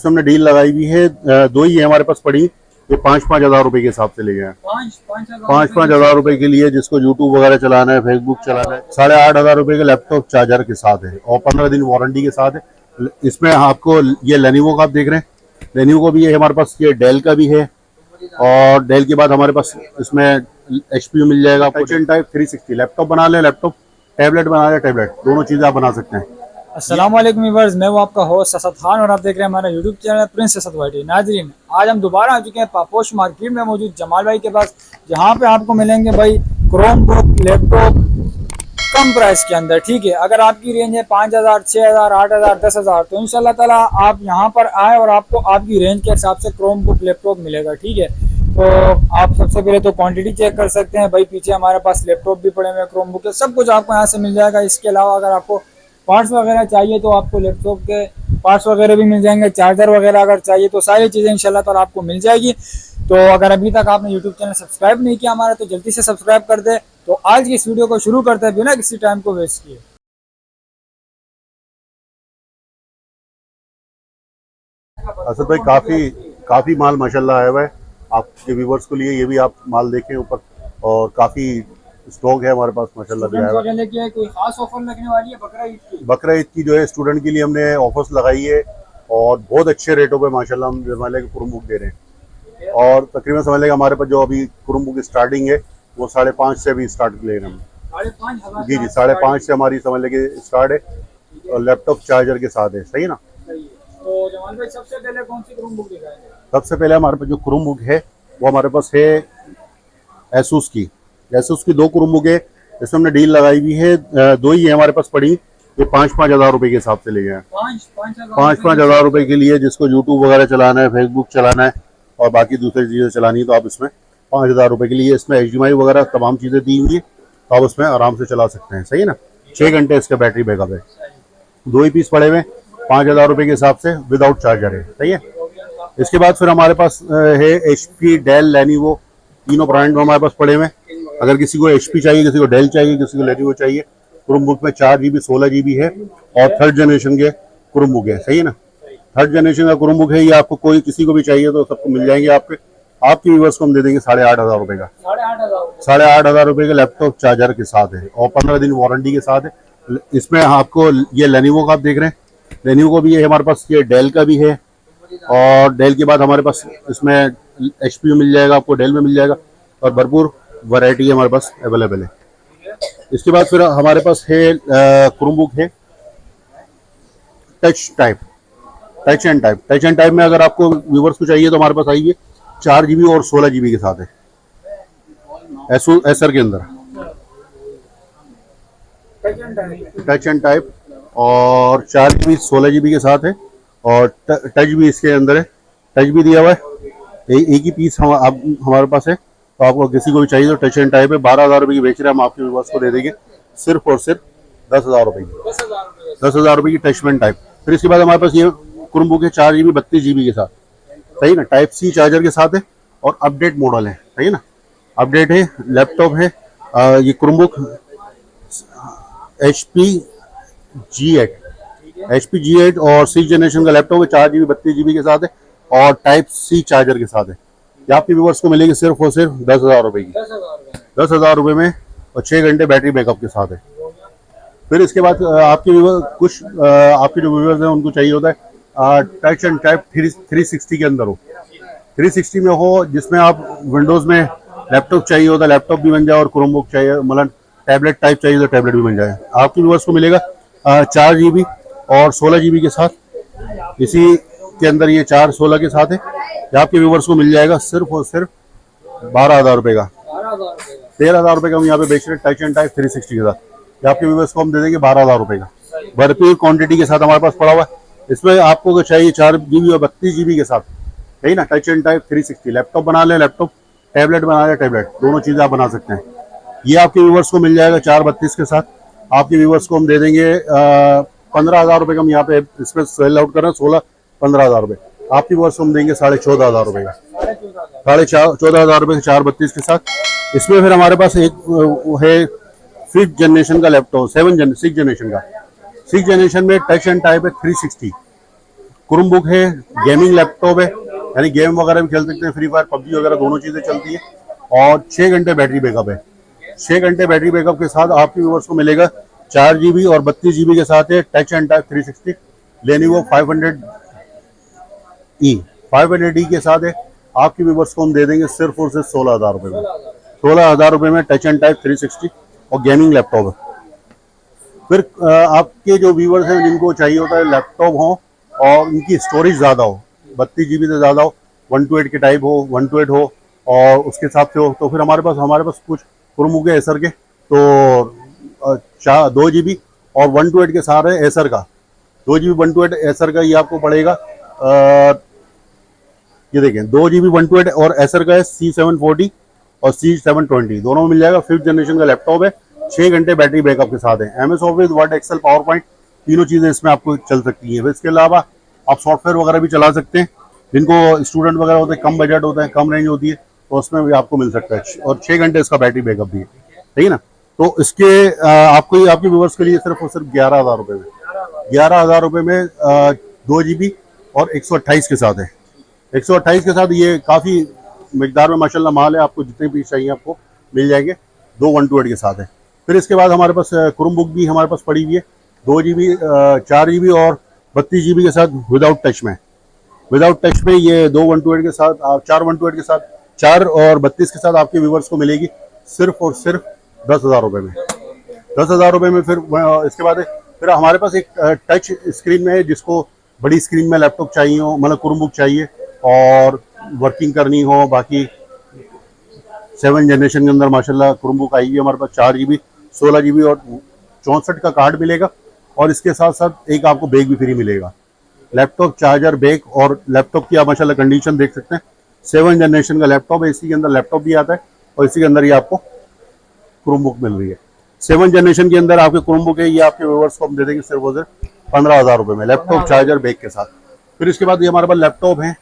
हमने डील लगाई हुई है, दो ही है हमारे पास पड़ी। ये 5-5 हज़ार रुपए के हिसाब से ले गए हैं। 5-5 हज़ार रुपए के लिए जिसको यूट्यूब वगैरह चलाना है, फेसबुक चलाना है। 8,500 रुपए के लैपटॉप चार्जर के साथ है और 15 दिन वारंटी के साथ है। इसमें आपको ये लेनोवो का आप देख रहे हैं, लेनोवो भी है हमारे पास, ये डेल का भी है। और डेल के बाद हमारे पास इसमें एचपी मिल जाएगा। टच एंड टाइप 360 लैपटॉप बना ले लैपटॉप, टैबलेट बना ले टैबलेट, दोनों चीजें आप बना सकते हैं। अस्सलाम वालेकुम व्यूअर्स, मैं वो आपका होस्ट असद खान और आप देख रहे हैं हमारा यूट्यूब चैनल प्रिंस असद वाइटी। नाजरीन, आज हम दोबारा आ चुके हैं पापोश मार्केट में मौजूद जमाल भाई के पास, जहां पे आपको मिलेंगे भाई क्रोमबुक लैपटॉप कम प्राइस के अंदर। ठीक है, अगर आपकी रेंज है 5,000, 6,000, 8,000, 10,000 तो इंशाल्लाह ताला आप यहाँ पर आए और आपको आपकी रेंज के हिसाब से क्रोमबुक लैपटॉप मिलेगा। ठीक है, तो आप सबसे पहले तो क्वांटिटी चेक कर सकते हैं भाई। पीछे हमारे पास लैपटॉप भी पड़े हुए हैं, क्रोमबुक के सब कुछ आपको यहाँ से मिल जाएगा। इसके अलावा अगर आपको पार्ट्स वगैरह चाहिए तो आपको लैपटॉप के पार्ट्स वगैरह भी मिल जाएंगे, चार्जर वगैरह अगर चाहिए तो सारी चीज़ें इंशाल्लाह ताला आपको मिल जाएगी। तो अगर अभी तक आपने यूट्यूब चैनल सब्सक्राइब नहीं किया हमारा तो जल्दी से सब्सक्राइब कर दे। तो आज की इस वीडियो को शुरू करते हैं बिना किसी टाइम को वेस्ट किए। असद भाई काफी माल माशाल्लाह आया हुआ है आपके व्यूवर्स के लिए। ये भी आप माल देखें ऊपर, और काफी स्टॉक है हमारे पास माशाल्लाह भी आया हुआ है। कोई खास ऑफर लगने वाली है बकरा ईद की जो है स्टूडेंट के लिए हमने ऑफर्स लगाई है और बहुत अच्छे रेटों पे माशाल्लाह हम जमाले के क्रोमबुक दे रहे हैं। और तकरीबन समझ लेंगे हमारे पास जो अभी क्रोमबुक स्टार्टिंग है वो 5.5 से भी स्टार्ट ले रहे हैं हम। जी 5.5 से हमारी समझ लेंगे स्टार्ट है, और लैपटॉप चार्जर के साथ है। सही है ना। तो जमाल भाई सबसे पहले कौन सी क्रोमबुक दिखाएंगे? सबसे पहले हमारे पास जो क्रोमबुक है वो हमारे पास है एसूस की 2 क्रोमबुक है। इसमें हमने डील लगाई हुई है, दो ही है हमारे पास पड़ी। ये 5-5 हज़ार रुपए के हिसाब से ले गए हैं। 5-5 हज़ार रुपए के लिए जिसको यूट्यूब वगैरह चलाना है, फेसबुक चलाना है और बाकी दूसरी चीज़ें चलानी है तो आप इसमें 5,000 रुपए के लिए इसमें HDMI वगैरह तमाम चीज़ें दी हुई है, तो आप उसमें आराम से चला सकते हैं। सही है ना। 6 घंटे इसका बैटरी बैकअप है। 2 ही पीस पड़े हुए 5,000 रुपए के हिसाब से विदाउट चार्जर है। सही है। इसके बाद फिर हमारे पास है HP, डेल, लेनोवो, तीनों ब्रांड हमारे पास पड़े हुए हैं। अगर किसी को HP चाहिए, किसी को डेल चाहिए, किसी को लेनोवो चाहिए। क्रोमबुक में 4 GB 16 GB है और 3rd जनरेशन के क्रोमबुक है। सही है ना। 3rd जनरेशन का क्रोमबुक है। ये आपको कोई किसी को भी चाहिए तो सबको मिल जाएंगे। आपके व्यूवर्स को हम दे देंगे 8,500 रुपए का। 8,500 रुपए का लैपटॉप चार्जर के साथ है और 15 दिन वारंटी के साथ है। इसमें आपको ये लेनोवो का आप देख रहे हैं, लेनोवो भी है हमारे पास, ये डेल का भी है। और डेल के बाद हमारे पास इसमें HP मिल जाएगा, आपको डेल में मिल जाएगा और भरपूर वैरायटी हमारे पास अवेलेबल है। इसके बाद फिर हमारे पास है क्रोमबुक है टच एंड टाइप में अगर आपको व्यूवर्स को चाहिए तो हमारे पास आइए। 4 GB और 16 GB के साथ है एसर के अंदर टच एंड टाइप, और 4 GB 16 GB के साथ है और टच भी इसके अंदर है। टच भी दिया हुआ है। एक ही पीस हमारे पास है, तो आपको किसी को भी चाहिए तो टच एंड टाइप है। 12,000 रुपये की बेच रहे हैं हम, आपके व्यूवर्स को दे देंगे सिर्फ और सिर्फ 10,000 रुपये की। 10,000 रुपये की टच एंड टाइप। फिर इसके बाद हमारे पास ये क्रोमबुक है 4 GB 32 GB के साथ। सही ना। टाइप C चार्जर के साथ है और अपडेट मॉडल है। सही है ना। अपडेट है, लैपटॉप है। ये क्रोमबुक HP G8 और 6 जनरेशन का लैपटॉप है। 4 GB 32 GB के साथ है और टाइप C चार्जर के साथ है। ये आपके व्यूवर्स को मिलेगी सिर्फ और सिर्फ 10,000 रुपये की। 10,000 रुपये में और 6 घंटे बैटरी बैकअप के साथ है। फिर इसके बाद आपके आपके जो व्यूवर्स हैं उनको चाहिए होता है टच एंड टाइप 360 के अंदर हो, 360 में हो, जिसमें आप विंडोज में लैपटॉप चाहिए होता है लैपटॉप भी बन जाए और क्रोमबुक चाहिए मतलब टैबलेट टाइप चाहिए तो टैबलेट भी बन जाए। आपके व्यूवर्स को मिलेगा 4 GB और 16 GB के साथ। इसी के अंदर ये 4-16 के साथ है। आपके व्यूवर्स को मिल जाएगा सिर्फ और सिर्फ 12,000 रुपये का। 13,000 रुपये का हम यहाँ पे बेच रहे हैं टच एंड टाइप 360 के साथ। आपके व्यूवर्स को हम दे देंगे 12,000 रुपये का। भरपूर क्वांटिटी के साथ हमारे पास पड़ा हुआ है। इसमें आपको अगर चाहिए 4 GB और 32 GB के साथ, सही ना। टच एंड टाइप 360 लैपटॉप बना ले लैपटॉप, टैबलेट बना ले टैबलेट, दोनों चीज़ें आप बना सकते हैं। ये आपके व्यूवर्स को मिल जाएगा 432 के साथ। आपके व्यूवर्स को हम दे देंगे 15,000 रुपये का। हम यहाँ पे इसमें सेल आउट कर रहे हैं 15,000 रुपये। आपके व्यूवर्स को हम देंगे 14,500 रुपये का। 14,500 रुपये 432 के साथ। इसमें फिर हमारे पास एक है 5th जनरेशन का लैपटॉप, 6 जनरेशन का। 6 जनरेशन में टच एंड टाइप है 360। क्रोमबुक है, गेमिंग लैपटॉप है, यानी गेम वगैरह भी खेल सकते हैं, फ्री फायर पबजी वगैरह दोनों चीज़ें चलती है। और 6 घंटे बैटरी बैकअप है। 6 घंटे बैटरी बैकअप के साथ आपके व्यूअर्स को मिलेगा 4 GB और 32 GB के साथ है touch and type 360 Lenovo 500E के साथ है। आपके व्यूअर्स को हम दे देंगे सिर्फ और सिर्फ 16,000 रुपये में। 16,000 रुपये में टच एंड टाइप 360 और गेमिंग लैपटॉप है। फिर आपके जो व्यूअर्स हैं जिनको चाहिए होता है लैपटॉप हो और उनकी स्टोरेज ज़्यादा हो, 32 GB से ज़्यादा हो, 128 के टाइप हो, 128 हो और उसके हिसाब से हो, तो फिर हमारे पास कुछ क्रोमबुक है एसर के, तो 2 GB और 128 के सारे एसर का, 2 GB 128 एसर का ये आपको पड़ेगा। ये देखें 2 GB 128 और एसर का है C740 और C720 दोनों में मिल जाएगा। 5th जनरेशन का लैपटॉप है, 6 घंटे बैटरी बैकअप के साथ है। MS Office, Word, Excel, PowerPoint तीनों चीज़ें इसमें आपको चल सकती हैं। इसके अलावा आप सॉफ्टवेयर वगैरह भी चला सकते हैं, जिनको स्टूडेंट वगैरह होते हैं, कम बजट होता है, कम रेंज होती है, तो उसमें भी आपको मिल सकता है। और 6 घंटे इसका बैटरी बैकअप भी है, ठीक है ना। तो इसके आपको आपके व्यूअर्स के लिए सिर्फ और सिर्फ 11,000 रुपये में, 11,000 रुपये में 2 GB और 128 के साथ है। 128 के साथ ये काफ़ी मिकदार में माशाल्लाह माल है, आपको जितने पीस चाहिए आपको मिल जाएंगे। 2 128 के साथ है। फिर इसके बाद हमारे पास क्रोमबुक भी हमारे पास पड़ी हुई है, 2 GB 4 GB और 32 GB के साथ विदाउट टच में। विदाउट टच में ये 2 128 के साथ, 4 128 के साथ, 4 और 32 के साथ आपके व्यूवर्स को मिलेगी सिर्फ और सिर्फ 10,000 रुपये में। 10,000 रुपये में फिर इसके बाद फिर हमारे पास एक टच स्क्रीन में है, जिसको बड़ी स्क्रीन में लैपटॉप चाहिए हो, मतलब क्रोमबुक चाहिए और वर्किंग करनी हो। बाकी 7 जनरेशन के अंदर माशाल्लाह क्रोमबुक आई है हमारे पास, 4 GB 16 GB और 64 का कार्ड मिलेगा और इसके साथ साथ एक आपको बैग भी फ्री मिलेगा। लैपटॉप, चार्जर, बैग और लैपटॉप की आप माशाल्लाह कंडीशन देख सकते हैं। 7 जनरेशन का लैपटॉप है, इसी के अंदर लैपटॉप भी आता है और इसी के अंदर ये आपको क्रोमबुक मिल रही है। 7 जनरेशन के अंदर आपके क्रोमबुक है, ये आपके व्यूअर्स को हम दे देंगे सिर्फ और सिर्फ 15,000 रुपये में, लैपटॉप, चार्जर, बैग के साथ। फिर इसके बाद ये हमारे पास लैपटॉप है,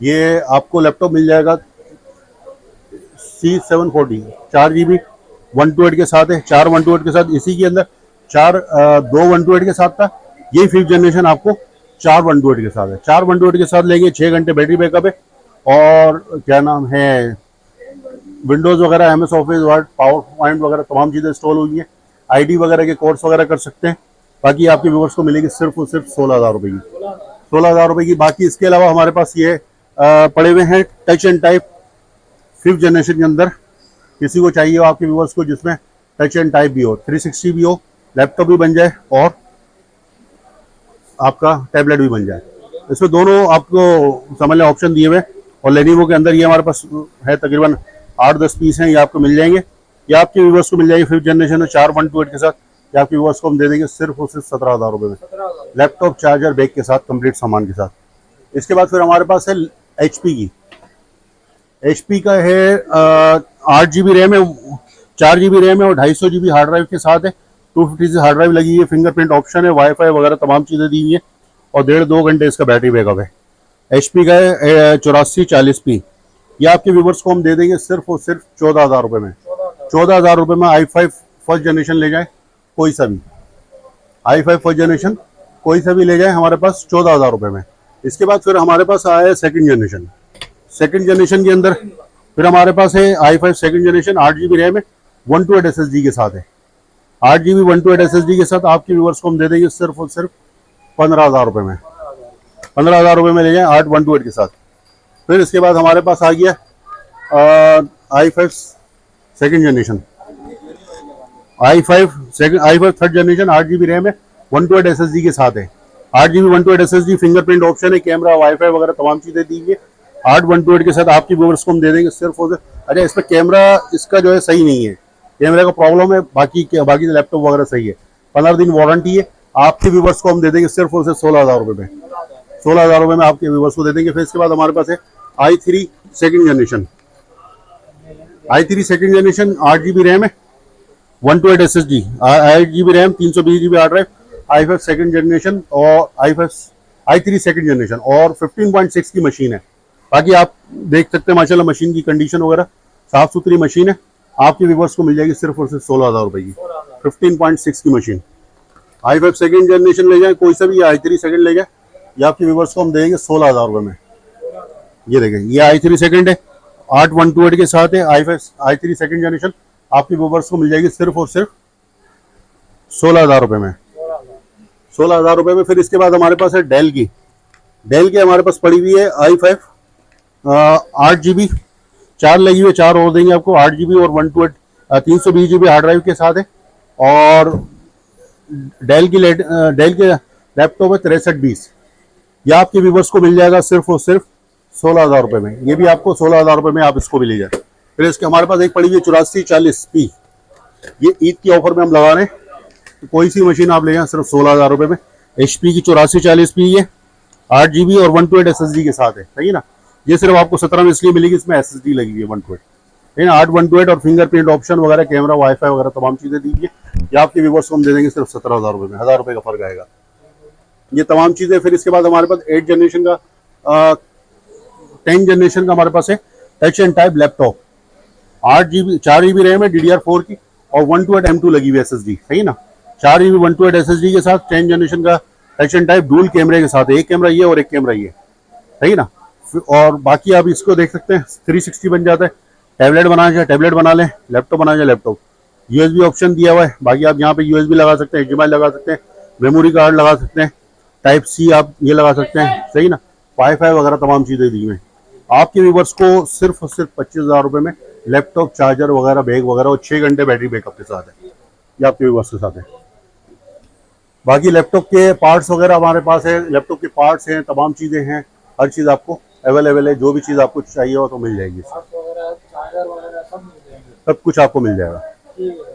ये आपको लैपटॉप मिल जाएगा C740 4 GB 128 के साथ है, 4 128 के साथ, इसी के अंदर 2 128 के साथ था। यही 5th जनरेशन आपको 4 128 के साथ है। 4 128 के साथ लेंगे, 6 घंटे बैटरी बैकअप है और क्या नाम है, विंडोज़ वगैरह, MS Office, word, power point वगैरह तमाम चीज़ें इंस्टॉल हुई हैं। ID वगैरह के कोर्स वगैरह कर सकते हैं। बाकी आपके व्यूअर्स को मिलेगी सिर्फ और सिर्फ 16,000 रुपये की, 16,000 रुपये की। बाकी इसके अलावा हमारे पास ये पड़े हुए हैं touch and type 5th generation के अंदर, किसी को चाहिए हो आपके व्यूअर्स को जिसमें टच एंड टाइप भी हो, 360 भी हो, लैपटॉप भी बन जाए और आपका टैबलेट भी बन जाए। इसमें दोनों आपको समझ लें ऑप्शन दिए हुए। और लेनोवो के अंदर ये हमारे पास है तकरीबन 8-10 पीस हैं, ये आपको मिल जाएंगे। ये आपके व्यूअर्स को मिल जाएगी 5th जनरेशन में 4 128 के साथ। ये आपके व्यूअर्स को हम दे देंगे सिर्फ और सिर्फ 17,000 रुपये में, लैपटॉप, चार्जर, बैग के साथ, कंप्लीट सामान के साथ। इसके बाद फिर हमारे पास है HP की। HP का है 8 GB रैम है, 4 GB रैम है और 250 GB हार्ड ड्राइव के साथ है। 250 हार्ड ड्राइव लगी है, फिंगरप्रिंट ऑप्शन है, वाईफाई वगैरह तमाम चीज़ें दी हुई है और 1.5-2 घंटे इसका बैटरी बैकअप है। HP का है 8440p। ये आपके व्यूवर्स को हम दे देंगे सिर्फ और सिर्फ 14,000 रुपये में। 14,000 रुपये में i5 फर्स्ट जनरेशन ले जाए कोई सा भी, i5 फर्स्ट जनरेशन कोई सा भी ले जाए हमारे पास 14,000 रुपये में। इसके बाद फिर हमारे पास आया है 2nd जनरेशन। 2nd जनरेशन के अंदर फिर हमारे पास है i5 2nd generation, 8 GB RAM है, 128 SSD के साथ है। 8 GB 128 SSD के साथ आपके व्यूअर्स को हम दे देंगे सिर्फ और सिर्फ 15,000 रुपये में। 15,000 रुपये में ले जाएं 8 128 के साथ। फिर इसके बाद हमारे पास आ गया i5 2nd generation, i5 3rd generation, 8 GB RAM है, 128 SSD के साथ है। 8 GB 128 SSD, फिंगरप्रिंट ऑप्शन है, कैमरा, वाईफाई वगैरह तमाम चीज़ें दी है। 8 128 के साथ आपकी व्यूअर्स को हम दे देंगे सिर्फ और सिर्फ। अच्छा, इसमें कैमरा इसका जो है सही नहीं है, कैमरे का प्रॉब्लम है, बाकी लैपटॉप वगैरह सही है। 15 दिन वारंटी है। आपके व्यूअर्स को हम दे देंगे सिर्फ और सिर्फ 16,000 रुपये में। 16,000 रुपये में आपके व्यूअर्स को दे देंगे। फिर इसके बाद हमारे पास है i3 2nd generation. i3 2nd generation, 8 GB RAM है, 128 SSD, 8 GB RAM, 320 GB hard drive, i5 2nd generation और i3 2nd जनरेशन और 15.6 की मशीन है। बाकी आप देख सकते हैं माशाल्लाह मशीन की कंडीशन वगैरह साफ सुथरी मशीन है। आपके व्यूअर्स को मिल जाएगी सिर्फ और सिर्फ 16,000 रुपये की, 15.6 की मशीन। i5 2nd जनरेशन ले जाए कोई सा भी, i3 2nd ले जाए ये आपके व्यूवर्स को हम देंगे 16,000 रुपये में। ये देखें, ये i3 सेकंड है, 8128 के साथ है, i3 सेकंड जनरेशन आपके व्यूवर्स को मिल जाएगी सिर्फ और सिर्फ 16,000 रुपये में। 16,000 रुपये में। फिर इसके बाद हमारे पास है डेल की हमारे पास पड़ी हुई है i5 8 GB, 4 लगी हुई है, 4 और देंगे आपको, 8 GB और 320 GB हार्ड ड्राइव के साथ है। और डेल के लैपटॉप है 6320, यह आपके व्यूवर्स को मिल जाएगा सिर्फ और सिर्फ 16,000 रुपये में। ये भी आपको 16,000 रुपये में आप इसको भी ले जाए। फिर इसके हमारे पास एक पड़ी हुई है 8440p, ये ईद की ऑफर में हम लगा रहे हैं, तो कोई सी मशीन आप ले जाएं सिर्फ 16,000 रुपये में। HP की 8440p है, 8 GB और 128 SSD के साथ है, सही है ना। ये सिर्फ आपको 17 में इसलिए मिलेगी, इसमें SSD लगी हुई है 128, है ना। 8 128 और फिंगरप्रिंट ऑप्शन वगैरह, कैमरा, वाईफाई वगैरह तमाम चीज़ें दीजिए। ये आपके व्यूवर्स को हम दे देंगे सिर्फ 17,000 रुपये में, 1,000 रुपये का फर्क आएगा, ये तमाम चीज़ें। फिर इसके बाद हमारे पास 8 जनरेशन का 10 जनरेशन का हमारे पास है touch and type laptop, 4 GB RAM है DDR4 की और 128 M2 लगी हुई SSD, सही ना। 4 GB 128 SSD के साथ 10 जनरेशन का टच एंड टाइप डुअल कैमरे के साथ है, एक कैमरा ये और एक कैमरा ये, सही ना। और बाकी आप इसको देख सकते हैं 360 बन जाता है, टैबलेट बनाना चाहे टैबलेट बना लें, लैपटॉप बनाना चाहे लैपटॉप। USB ऑप्शन दिया हुआ है, बाकी आप यहाँ पे USB लगा सकते हैं, HDMI लगा सकते हैं, मेमोरी कार्ड लगा सकते हैं, टाइप C आप ये लगा सकते हैं, सही ना। वाईफाई वगैरह तमाम चीज़ें दी हुई हैं। आपके व्यूवर्स को सिर्फ और सिर्फ 25,000 रुपये में लैपटॉप, चार्जर वगैरह, बैग वगैरह और 6 घंटे बैटरी बैकअप के साथ है, ये आपके व्यूवर्स के साथ है। बाकी लैपटॉप के पार्ट्स वगैरह हमारे पास है, लैपटॉप के पार्ट्स हैं, तमाम चीज़ें हैं, हर चीज़ आपको अवेलेबल है, जो भी चीज़ आपको चाहिए हो तो मिल जाएगी, सब कुछ आपको मिल जाएगा।